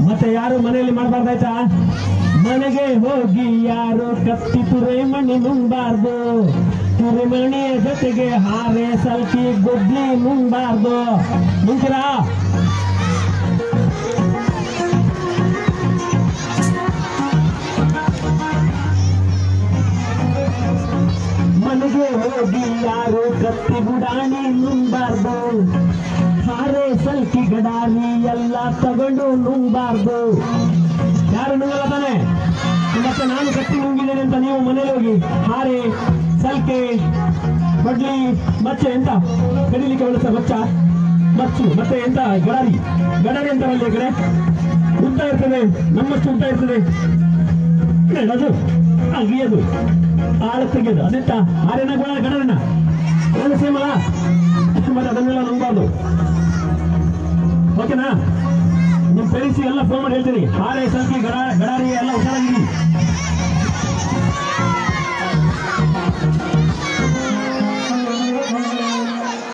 ಮತ್ತೆ ಯಾರು ಮನೆಯಲ್ಲಿ ಮಾಡಬಾರ್ದಾಯ್ತಾ? ಮನೆಗೆ ಹೋಗಿ ಯಾರು ಕತ್ತಿ ತುರೆಮಣಿ ನುಂಗಬಾರ್ದು, ತುರೆಮಣಿಯ ಜೊತೆಗೆ ಹಾರೆ ಸಲ್ಕಿ ಗುಡ್ಲಿ ನುಂಗಬಾರ್ದು. ಮುಂಚಿರಾ ಮನೆಗೆ ಹೋಗಿ ಯಾರು ಕತ್ತಿ ಗುಡಾಣಿ ನುಂಗಬಾರ್ದು, ಹಾರೆ ಸಲ್ಕಿ ಗಡಾರಿ ಎಲ್ಲ ತಗೊಂಡು ನುಂಗಬಾರ್ದು. ಯಾರು ನುಂಗಲ್ಲ ತಾನೆ? ಮತ್ತೆ ನಾನು ಕತ್ತಿ ನುಂಗಿದ್ದೇನೆ ಅಂತ ನೀವು ಮನೇಲಿ ಹೋಗಿ ಹಾರೆ ಸಲ್ಕೆ ಬಡ್ಲಿ ಮಚ್ಚೆ ಎಂತ ಕಡಿಲಿಕ್ಕೆ ಬಳಸ ಮಚ್ಚು ಮತ್ತೆ ಎಂತ ಗಡಾರಿ ಅಂತಾರಲ್ಲ ಈ ಕಡೆ ಉಂಟ ಇರ್ತದೆ, ನಮ್ಮಷ್ಟು ಉಂಟ ಇರ್ತದೆ ಅದು ಅಗಿಯೋದು ಆಳ ತೆಗೆಯೋದು ಅದೆಂತ ಹಾರೆನ ಗಡಾರಿನ ಅದನ್ನು ಸೇಮಲ್ಲ. ಮತ್ತೆ ಅದನ್ನೆಲ್ಲ ನುಂಗಬಾರ್ದು. ಓಕೆನಾ? ನಿಮ್ ಪೇರೆಂಟ್ಸ್ ಎಲ್ಲ ಫೋನ್ ಮಾಡಿ ಹೇಳ್ತೀರಿ ಹಾರೆ ಸಲ್ಕಿ ಗಡಾರಿ ಎಲ್ಲ ಹುಷಾರಾಗಿರಿ.